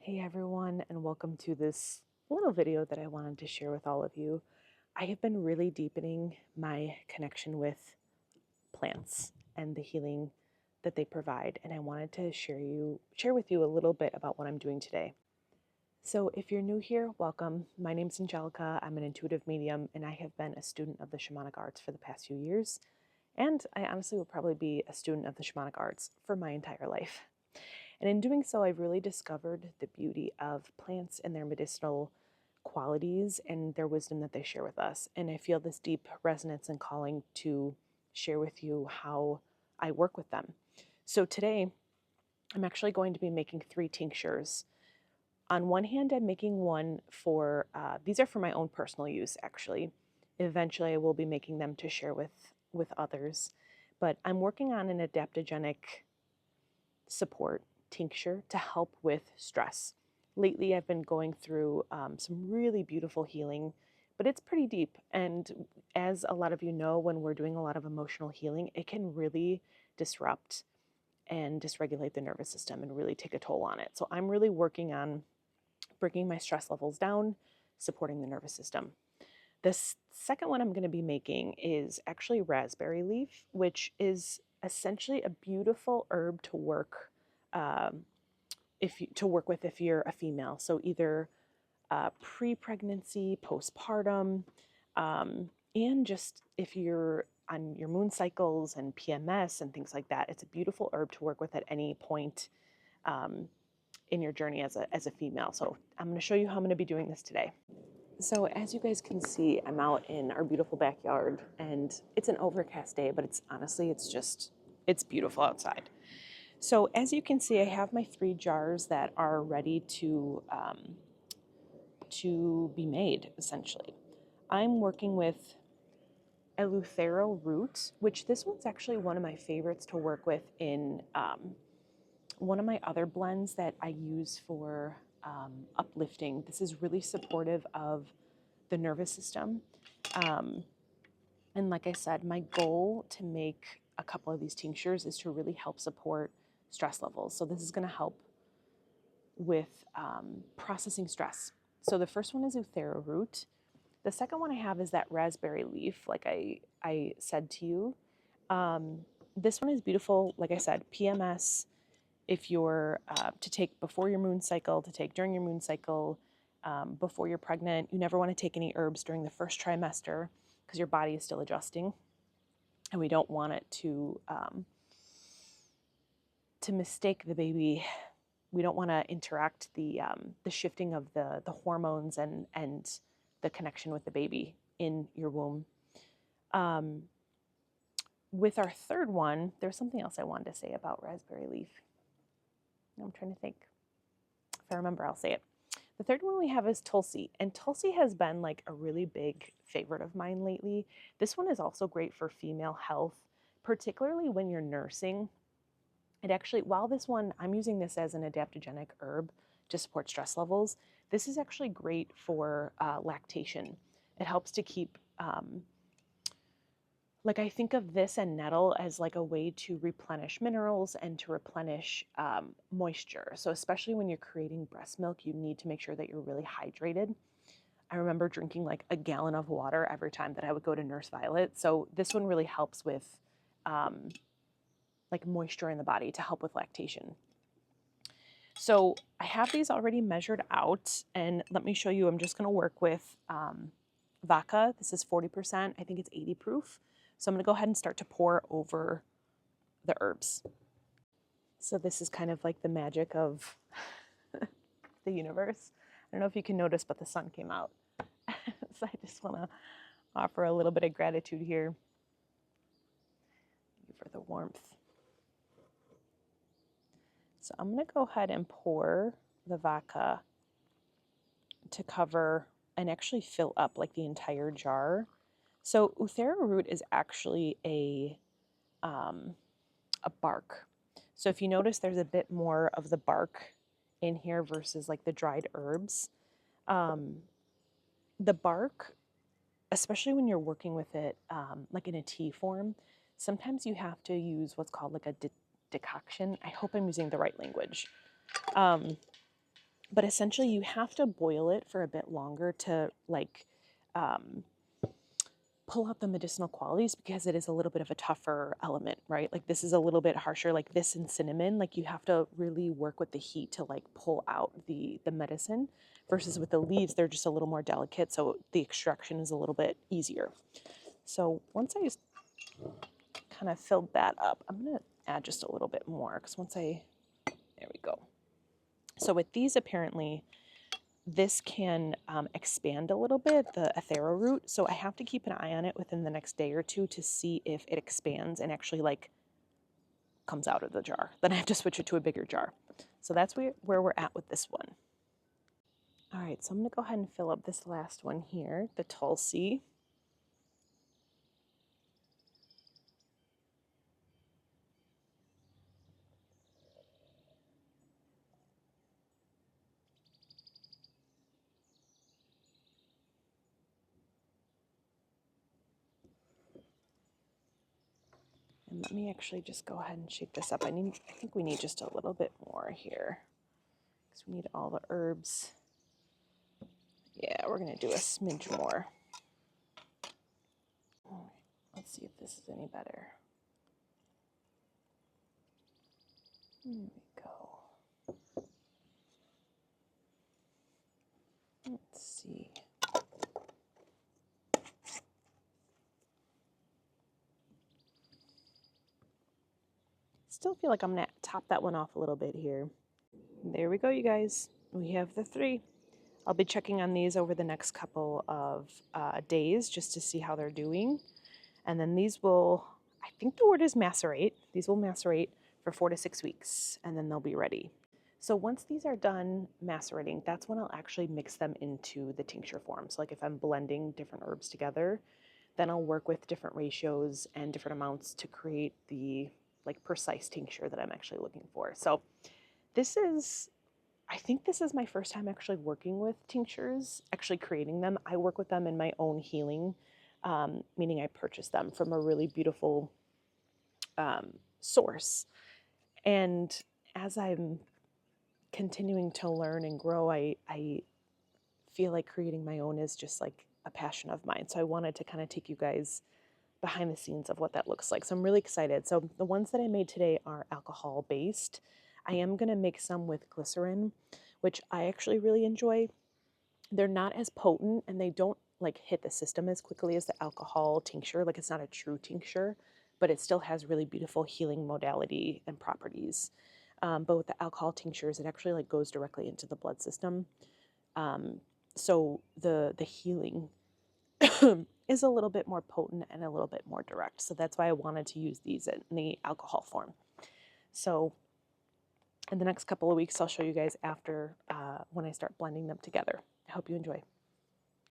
Hey everyone, and welcome to this little video that I wanted to share with all of you. I have been really deepening my connection with plants and the healing that they provide, and I wanted to share with you a little bit about what I'm doing today. So if you're new here, welcome. My name's Angelica. I'm an intuitive medium, and I have been a student of the shamanic arts for the past few years. And I honestly will probably be a student of the shamanic arts for my entire life. And in doing so, I've really discovered the beauty of plants and their medicinal qualities and their wisdom that they share with us. And I feel this deep resonance and calling to share with you how I work with them. So today, I'm actually going to be making 3 tinctures. On one hand, I'm making one for, these are for my own personal use, actually. Eventually, I will be making them to share with others. But I'm working on an adaptogenic support tincture to help with stress. Lately, I've been going through some really beautiful healing, but it's pretty deep. And as a lot of you know, when we're doing a lot of emotional healing, it can really disrupt and dysregulate the nervous system and really take a toll on it. So I'm really working on bringing my stress levels down, supporting the nervous system. This second one I'm going to be making is actually raspberry leaf, which is essentially a beautiful herb to work if you're a female. So either pre-pregnancy, postpartum, and just if you're on your moon cycles and PMS and things like that. It's a beautiful herb to work with at any point in your journey as a female. So I'm going to show you how I'm going to be doing this today. So as you guys can see, I'm out in our beautiful backyard, and it's an overcast day, but it's beautiful outside. So as you can see, I have my 3 jars that are ready to be made, essentially. I'm working with Eleuthero root, which this one's actually one of my favorites to work with in one of my other blends that I use for uplifting. This is really supportive of the nervous system. And like I said, my goal to make a couple of these tinctures is to really help support stress levels. So this is going to help with processing stress. So the first one is Uthero root. The second one I have is that raspberry leaf, like I said to you. This one is beautiful, like I said, PMS, if you're to take before your moon cycle, to take during your moon cycle, before you're pregnant. You never want to take any herbs during the first trimester because your body is still adjusting, and we don't want it to mistake the baby. We don't want to interact the shifting of the hormones and the connection with the baby in your womb. With our third one, there's something else I wanted to say about raspberry leaf. I'm trying to think. If I remember, I'll say it. The third one we have is Tulsi, and Tulsi has been like a really big favorite of mine lately. This one is also great for female health, particularly when you're nursing. It actually, while this one, I'm using this as an adaptogenic herb to support stress levels, this is actually great for lactation. It helps to keep, like I think of this and nettle as like a way to replenish minerals and to replenish moisture. So especially when you're creating breast milk, you need to make sure that you're really hydrated. I remember drinking like a gallon of water every time that I would go to Nurse Violet. So this one really helps with like moisture in the body to help with lactation. So I have these already measured out, and let me show you. I'm just going to work with vodka. This is 40%. I think it's 80 proof. So I'm going to go ahead and start to pour over the herbs. So this is kind of like the magic of the universe. I don't know if you can notice, but the sun came out. So I just want to offer a little bit of gratitude here for the warmth. So I'm going to go ahead and pour the vodka to cover and actually fill up like the entire jar. So Uthero root is actually a bark. So if you notice, there's a bit more of the bark in here versus like the dried herbs. The bark, especially when you're working with it like in a tea form, sometimes you have to use what's called like a decoction. I hope I'm using the right language. But essentially you have to boil it for a bit longer to like pull out the medicinal qualities, because it is a little bit of a tougher element, right? Like this is a little bit harsher, like this and cinnamon, like you have to really work with the heat to like pull out the medicine, versus with the leaves, they're just a little more delicate, so the extraction is a little bit easier. So once I kind of filled that up, I'm gonna add just a little bit more, because there we go. So with these, apparently this can expand a little bit, the athero root. So I have to keep an eye on it within the next day or two to see if it expands and actually like comes out of the jar. Then I have to switch it to a bigger jar. So that's where we're at with this one. All right, so I'm gonna go ahead and fill up this last one here, the Tulsi. And let me actually just go ahead and shake this up. I think we need just a little bit more here, because we need all the herbs. Yeah, we're gonna do a smidge more. All right, let's see if this is any better. There we go. Let's see. Still feel like I'm gonna top that one off a little bit here. There we go, you guys. We have the 3. I'll be checking on these over the next couple of days just to see how they're doing. And then these will, I think the word is macerate. These will macerate for 4 to 6 weeks, and then they'll be ready. So once these are done macerating, that's when I'll actually mix them into the tincture form. So like if I'm blending different herbs together, then I'll work with different ratios and different amounts to create the like precise tincture that I'm actually looking for. So I think this is my first time actually working with tinctures, actually creating them. I work with them in my own healing, meaning I purchase them from a really beautiful source. And as I'm continuing to learn and grow, I feel like creating my own is just like a passion of mine. So I wanted to kind of take you guys behind the scenes of what that looks like. So I'm really excited. So the ones that I made today are alcohol based. I am going to make some with glycerin, which I actually really enjoy. They're not as potent and they don't like hit the system as quickly as the alcohol tincture. Like it's not a true tincture, but it still has really beautiful healing modality and properties. But with the alcohol tinctures, it actually like goes directly into the blood system. So the healing is a little bit more potent and a little bit more direct. So that's why I wanted to use these in the alcohol form. So in the next couple of weeks, I'll show you guys after when I start blending them together. I hope you enjoy.